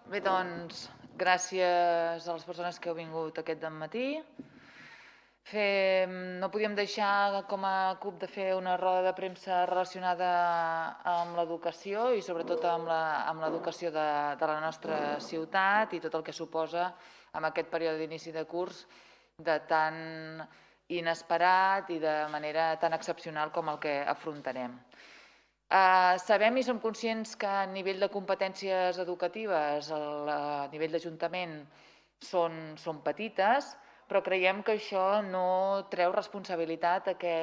Bé, doncs, gràcies a les persones que heu vingut aquest dematí. No podíem deixar com a CUP de fer una roda de premsa relacionada amb l'educació i sobretot amb l'educació de la nostra ciutat i tot el que suposa en aquest període d'inici de curs de tan inesperat i de manera tan excepcional com el que afrontarem. Sabem i som conscients que a nivell de competències educatives, a nivell d'Ajuntament, són petites, però creiem que això no treu responsabilitat a que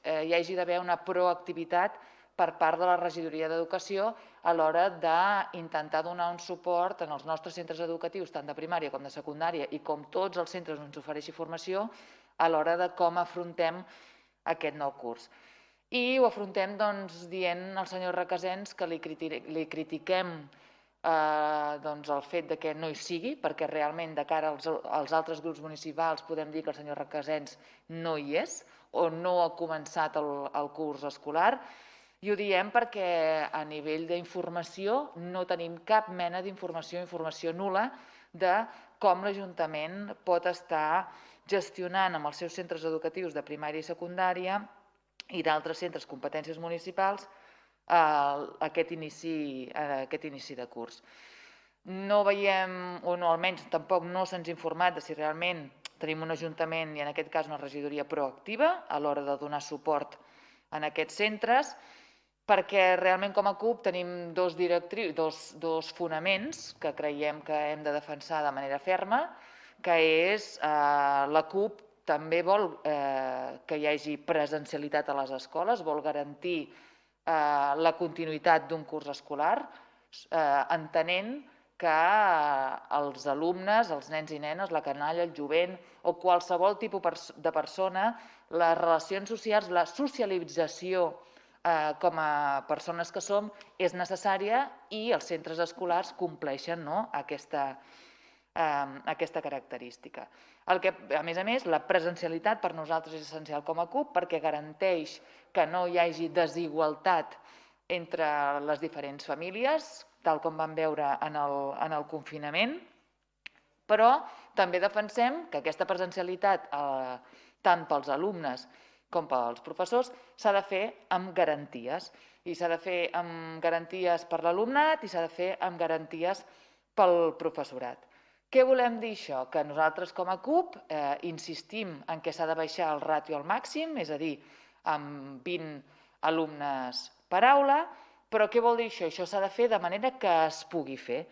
hi hagi d'haver una proactivitat per part de la regidoria d'Educació a l'hora d'intentar donar un suport en els nostres centres educatius, tant de primària com de secundària, i com tots els centres on s'ofereixi formació, a l'hora de com afrontem aquest nou curs. I ho afrontem dient al senyor Requesens que li critiquem el fet de que no hi sigui, perquè realment de cara als altres grups municipals podem dir que el senyor Requesens no hi és o no ha començat el curs escolar, i ho diem perquè a nivell d'informació no tenim cap mena informació nul·la de com l'Ajuntament pot estar gestionant amb els seus centres educatius de primària i secundària i d'altres centres competències municipals aquest inici de curs. No veiem, o no, almenys tampoc no se'ns ha informat de si realment tenim un ajuntament i en aquest cas una regidoria proactiva a l'hora de donar suport en aquests centres, perquè realment com a CUP tenim dos fonaments que creiem que hem de defensar de manera ferma, que és la CUP també vol que hi hagi presencialitat a les escoles, vol garantir la continuïtat d'un curs escolar, entenent que els alumnes, els nens i nenes, la canalla, el jovent o qualsevol tipus de persona, les relacions socials, la socialització com a persones que som és necessària i els centres escolars compleixen aquesta característica. A més, la presencialitat per nosaltres és essencial com a CUP perquè garanteix que no hi hagi desigualtat entre les diferents famílies, tal com vam veure en el confinament, però també defensem que aquesta presencialitat, tant pels alumnes com pels professors, s'ha de fer amb garanties. I s'ha de fer amb garanties per l'alumnat i s'ha de fer amb garanties pel professorat. Què volem dir això? Que nosaltres com a CUP insistim en què s'ha de baixar el ràtio al màxim, és a dir, amb 20 alumnes per aula, però què vol dir això? Això s'ha de fer de manera que es pugui fer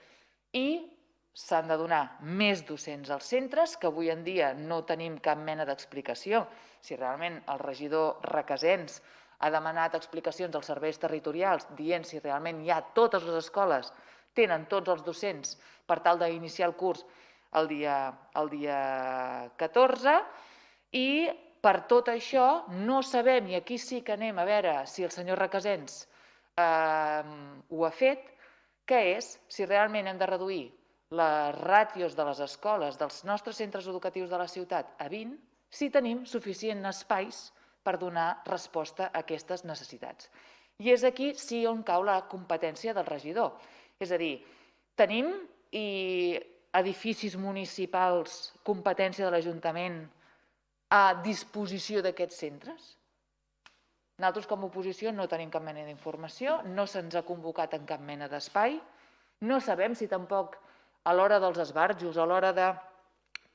i s'han de donar més docents als centres, que avui en dia no tenim cap mena d'explicació. Si realment el regidor Requesens ha demanat explicacions als serveis territorials dient si realment hi ha totes les escoles tenen tots els docents per tal d'iniciar el curs el dia 14 i per tot això no sabem, i aquí sí que anem a veure si el senyor Requesens ho ha fet, que és si realment hem de reduir les ràtios de les escoles dels nostres centres educatius de la ciutat a 20 si tenim suficients espais per donar resposta a aquestes necessitats. I és aquí sí on cau la competència del regidor. És a dir, tenim edificis municipals, competència de l'Ajuntament, a disposició d'aquests centres? Nosaltres com a oposició no tenim cap mena d'informació, no se'ns ha convocat en cap mena d'espai, no sabem si tampoc a l'hora dels esbarjos, a l'hora de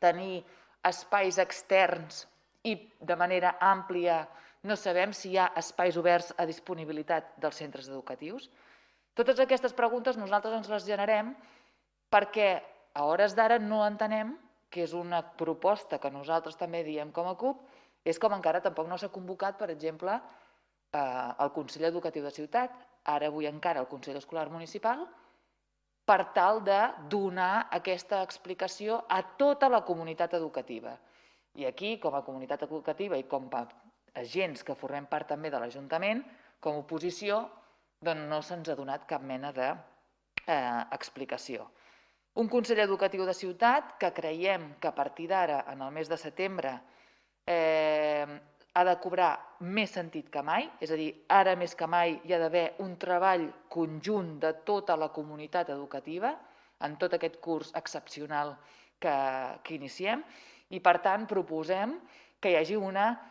tenir espais externs i de manera àmplia, no sabem si hi ha espais oberts a disponibilitat dels centres educatius. Totes aquestes preguntes nosaltres ens les generem perquè a hores d'ara no entenem que és una proposta que nosaltres també diem com a CUP, és com encara tampoc no s'ha convocat, per exemple, el Consell Educatiu de Ciutat, ara avui encara el Consell Escolar Municipal, per tal de donar aquesta explicació a tota la comunitat educativa. I aquí, com a comunitat educativa i com a agents que formem part també de l'Ajuntament, com a oposició, doncs no se'ns ha donat cap mena d'explicació. Un Consell Educatiu de Ciutat que creiem que a partir d'ara, en el mes de setembre, ha de cobrar més sentit que mai, és a dir, ara més que mai hi ha d'haver un treball conjunt de tota la comunitat educativa en tot aquest curs excepcional que iniciem i, per tant, proposem que hi hagi una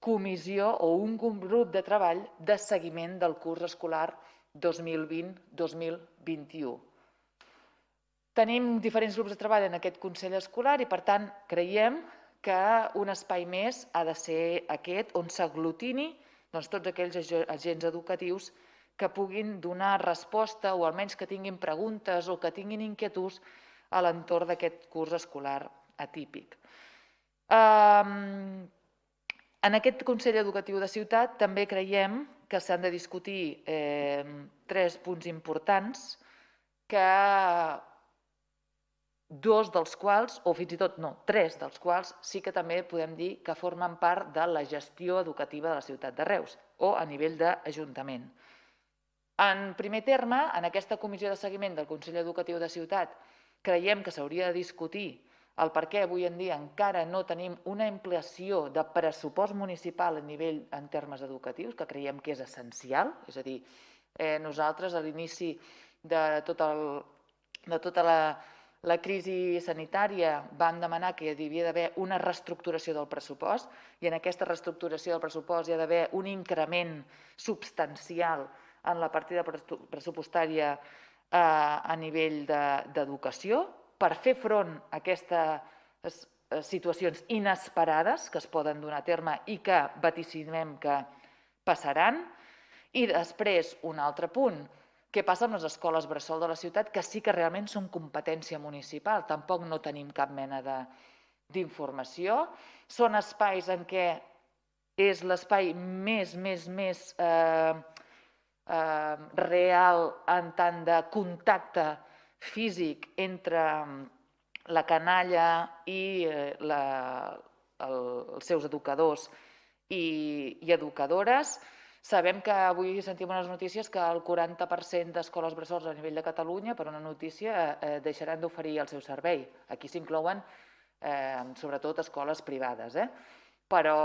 comissió o un grup de treball de seguiment del curs escolar 2020-2021. Tenim diferents grups de treball en aquest Consell Escolar i, per tant, creiem que un espai més ha de ser aquest, on s'aglutini tots aquells agents educatius que puguin donar resposta o almenys que tinguin preguntes o que tinguin inquietuds a l'entorn d'aquest curs escolar atípic. En aquest Consell Educatiu de Ciutat també creiem que s'han de discutir 3 punts importants que dos dels quals, o fins i tot no, 3 dels quals sí que també podem dir que formen part de la gestió educativa de la ciutat de Reus o a nivell d'Ajuntament. En primer terme, en aquesta comissió de seguiment del Consell Educatiu de Ciutat creiem que s'hauria de discutir el per què avui en dia encara no tenim una ampliació de pressupost municipal a nivell en termes educatius, que creiem que és essencial, és a dir, nosaltres a l'inici de tota la crisi sanitària vam demanar que hi havia d'haver una reestructuració del pressupost i en aquesta reestructuració del pressupost hi ha d'haver un increment substancial en la partida pressupostària a nivell d'educació per fer front a aquestes situacions inesperades que es poden donar a terme i que vaticinem que passaran. I després, un altre punt, què passa amb les escoles bressol de la ciutat, que sí que realment són competència municipal, tampoc no tenim cap mena d'informació. Són espais en què és l'espai més real en tant de contacte físic entre la canalla i els seus educadors i educadores. Sabem que avui sentim unes notícies que el 40% d'escoles bressols a nivell de Catalunya, per una notícia, deixaran d'oferir el seu servei. Aquí s'inclouen sobretot escoles privades. Però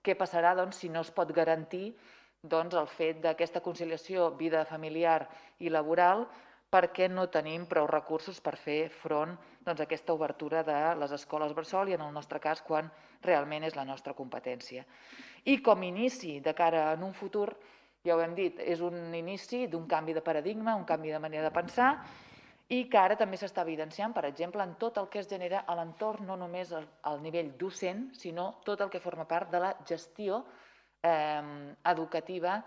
què passarà si no es pot garantir el fet d'aquesta conciliació vida familiar i laboral perquè no tenim prou recursos per fer front a aquesta obertura de les escoles bressol i, en el nostre cas, quan realment és la nostra competència. I com a inici de cara a un futur, ja ho hem dit, és un inici d'un canvi de paradigma, un canvi de manera de pensar i que ara també s'està evidenciant, per exemple, en tot el que es genera a l'entorn, no només al nivell docent, sinó tot el que forma part de la gestió educativa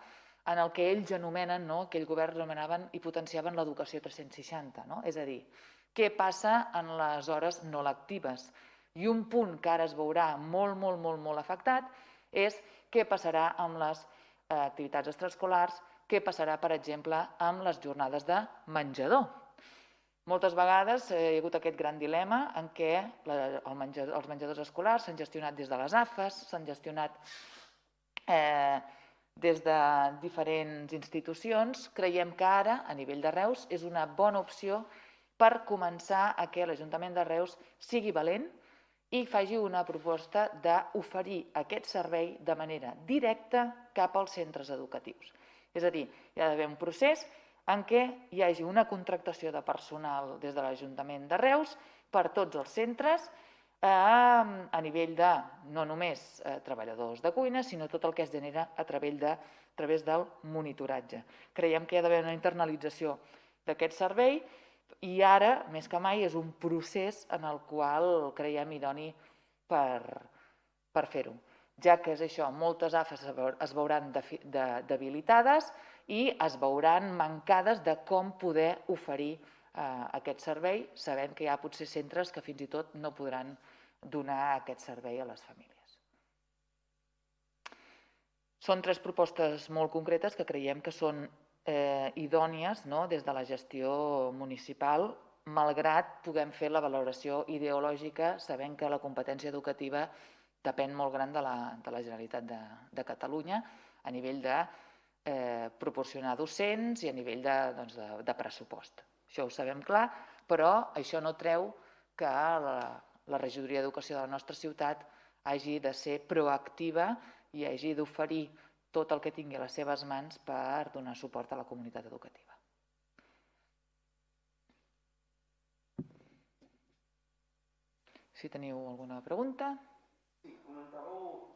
en el que ells anomenen, aquell govern anomenaven i potenciaven l'educació 360. És a dir, què passa en les hores no lectives? I un punt que ara es veurà molt afectat és què passarà amb les activitats extraescolars, què passarà, per exemple, amb les jornades de menjador. Moltes vegades hi ha hagut aquest gran dilema en què els menjadors escolars s'han gestionat des de les AFES, s'han gestionat des de diferents institucions. Creiem que ara, a nivell de Reus, és una bona opció per començar a que l'Ajuntament de Reus sigui valent i faci una proposta d'oferir aquest servei de manera directa cap als centres educatius. És a dir, hi ha d'haver un procés en què hi hagi una contractació de personal des de l'Ajuntament de Reus per tots els centres a nivell de no només treballadors de cuina, sinó tot el que es genera a través del monitoratge. Creiem que hi ha d'haver una internalització d'aquest servei i ara, més que mai, és un procés en el qual creiem idoni per fer-ho. Ja que és això, moltes AFES es veuran debilitades i es veuran mancades de com poder oferir aquest servei, sabent que hi ha potser centres que fins i tot no podran donar aquest servei a les famílies. Són 3 propostes molt concretes que creiem que són idònies des de la gestió municipal, malgrat puguem fer la valoració ideològica sabent que la competència educativa depèn molt gran de la Generalitat de Catalunya a nivell de proporcionar docents i a nivell de pressupost. Això ho sabem clar, però això no treu que la regidoria d'Educació de la nostra ciutat hagi de ser proactiva i hagi d'oferir tot el que tingui a les seves mans per donar suport a la comunitat educativa. si teniu alguna pregunta. Sí, comentàveu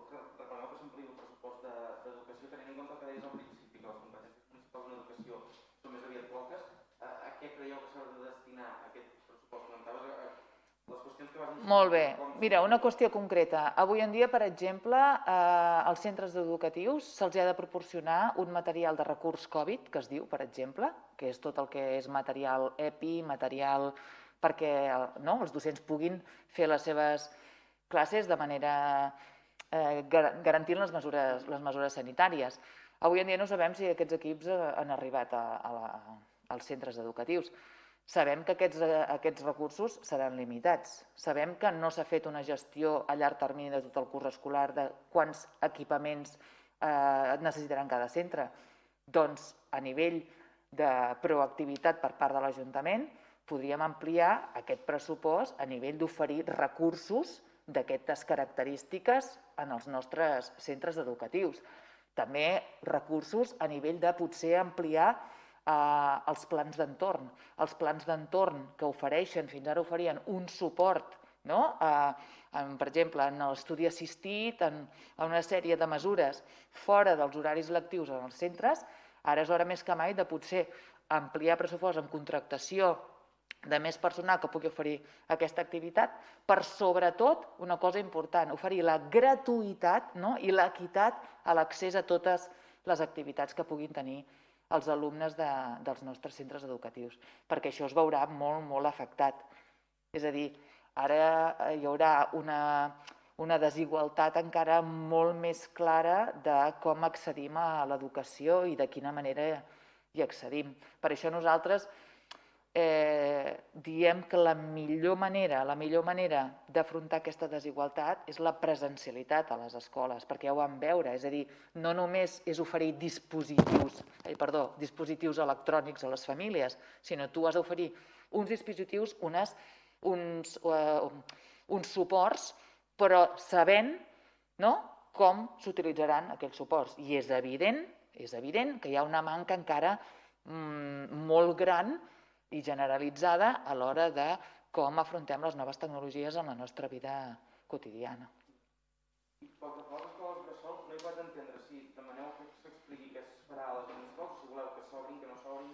que reclameu que s'ampliï el pressupost d'educació, tenint en compte el que deies al principi, que les competències municipals en educació són més aviat poques. A què creieu que s'ha de destinar aquest pressupost? Comentaves les qüestions que vas... Molt bé. Mira, una qüestió concreta. Avui en dia, per exemple, als centres educatius se'ls ha de proporcionar un material de recurs Covid, que es diu, per exemple, que és tot el que és material EPI, material perquè els docents puguin fer les seves classes de manera garantint les mesures sanitàries. Avui en dia no sabem si aquests equips han arribat als centres educatius. Sabem que aquests recursos seran limitats. Sabem que no s'ha fet una gestió a llarg termini de tot el curs escolar de quants equipaments necessitaran cada centre. Doncs a nivell de proactivitat per part de l'Ajuntament podríem ampliar aquest pressupost a nivell d'oferir recursos d'aquestes característiques en els nostres centres educatius. També recursos a nivell de potser ampliar els plans d'entorn. Els plans d'entorn que ofereixen, fins ara oferien un suport, per exemple, en l'estudi assistit, en una sèrie de mesures fora dels horaris lectius en els centres, ara és hora més que mai de potser ampliar pressupost en contractació de més personal que pugui oferir aquesta activitat, per sobretot, una cosa important, oferir la gratuïtat i l'equitat a l'accés a totes les activitats que puguin tenir els alumnes dels nostres centres educatius, perquè això es veurà molt, molt afectat. És a dir, ara hi haurà una desigualtat encara molt més clara de com accedim a l'educació i de quina manera hi accedim. Per això nosaltres diem que la millor manera d'afrontar aquesta desigualtat és la presencialitat a les escoles, perquè ja ho vam veure, és a dir, no només és oferir dispositius electrònics a les famílies, sinó tu has d'oferir uns dispositius, uns suports, però sabent com s'utilitzaran aquells suports. I és evident que hi ha una manca encara molt gran i generalitzada a l'hora de com afrontem les noves tecnologies en la nostra vida quotidiana. I pel que fa a les escoles bressol, no hi vaig entendre si demaneu que s'expliqui què es farà a les municipals, si voleu que s'obrin, que no s'obrin...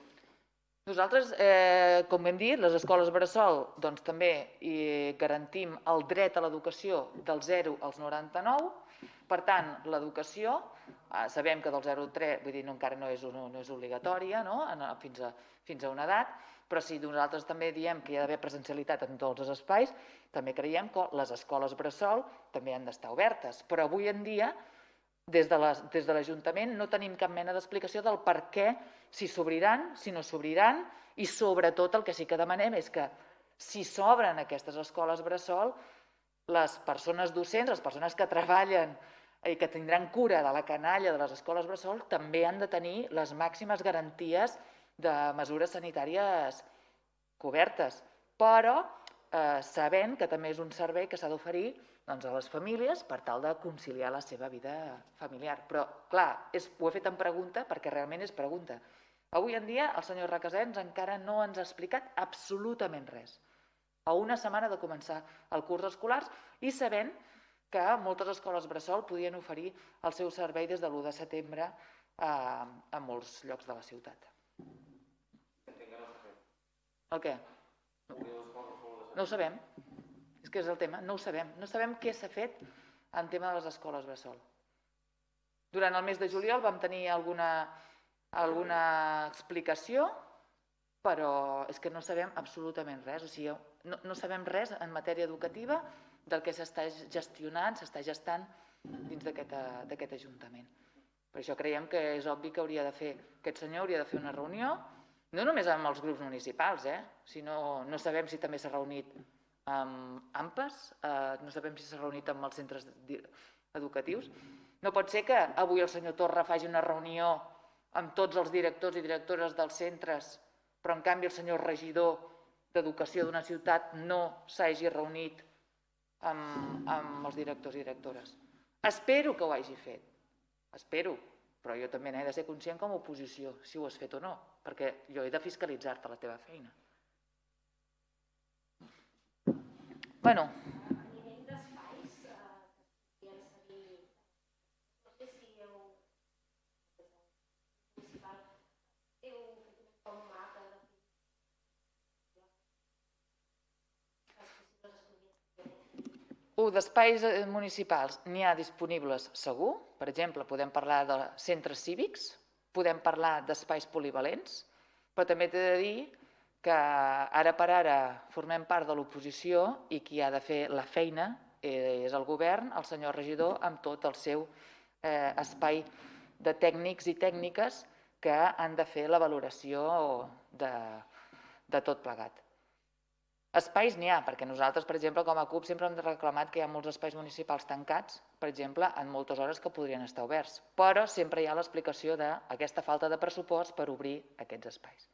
Nosaltres, com hem dit, les escoles bressol també garantim el dret a l'educació del 0 als 99. Per tant, l'educació, sabem que del 0 al 3, vull dir, encara no és obligatòria fins a una edat, però si nosaltres també diem que hi ha d'haver presencialitat en tots els espais, també creiem que les escoles bressol també han d'estar obertes. Però avui en dia, des de l'Ajuntament, no tenim cap mena d'explicació del per què, si s'obriran, si no s'obriran, i sobretot el que sí que demanem és que si s'obren aquestes escoles bressol, les persones docents, les persones que treballen i que tindran cura de la canalla de les escoles bressol, també han de tenir les màximes garanties de mesures sanitàries cobertes, però sabent que també és un servei que s'ha d'oferir a les famílies per tal de conciliar la seva vida familiar. Però, clar, ho he fet en pregunta perquè realment és pregunta. Avui en dia el senyor Requesens encara no ens ha explicat absolutament res. A una setmana de començar el curs escolar i sabent que moltes escoles bressol podien oferir el seu servei des de l'1 de setembre a molts llocs de la ciutat. El què? No ho sabem. És que és el tema, no ho sabem. No sabem què s'ha fet en tema de les escoles bressol. Durant el mes de juliol vam tenir alguna explicació, però és que no sabem absolutament res. O sigui, no sabem res en matèria educativa del que s'està gestionant, s'està gestant dins d'aquest Ajuntament. Per això creiem que és obvi que aquest senyor hauria de fer una reunió, no només amb els grups municipals, sinó no sabem si també s'ha reunit amb AMPAs, no sabem si s'ha reunit amb els centres educatius. No pot ser que avui el senyor Torra faci una reunió amb tots els directors i directores dels centres, però en canvi el senyor regidor d'Educació d'una ciutat no s'hagi reunit amb els directors i directores. Espero que ho hagi fet, espero, però jo també n'he de ser conscient com a oposició, si ho has fet o no, perquè jo he de fiscalitzar-te la teva feina. Bueno, d'espais municipals n'hi ha disponibles segur. Per exemple, podem parlar de centres cívics, podem parlar d'espais polivalents, però també t'he de dir que ara per ara formem part de l'oposició i qui ha de fer la feina és el govern, el senyor regidor, amb tot el seu espai de tècnics i tècniques que han de fer la valoració de tot plegat. Espais n'hi ha, perquè nosaltres, per exemple, com a CUP sempre hem reclamat que hi ha molts espais municipals tancats, per exemple, en moltes hores que podrien estar oberts, però sempre hi ha l'explicació d'aquesta falta de pressupost per obrir aquests espais.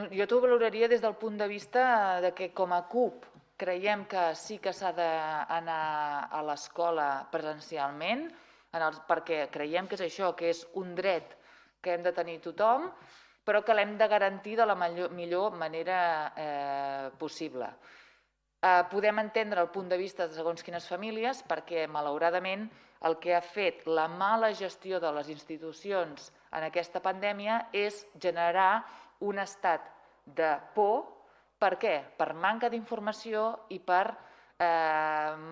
Jo t'ho valoraria des del punt de vista de que com a CUP creiem que sí que s'ha d'anar a l'escola presencialment, perquè creiem que és això, que és un dret que hem de tenir tothom, però que l'hem de garantir de la millor manera possible. Podem entendre el punt de vista de segons quines famílies, perquè malauradament el que ha fet la mala gestió de les institucions en aquesta pandèmia és generar un estat de por. Per què? Per manca d'informació i per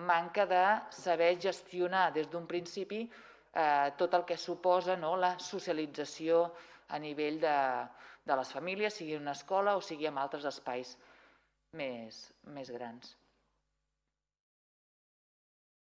manca de saber gestionar des d'un principi tot el que suposa la socialització a nivell de les famílies, sigui en una escola o sigui en altres espais més grans.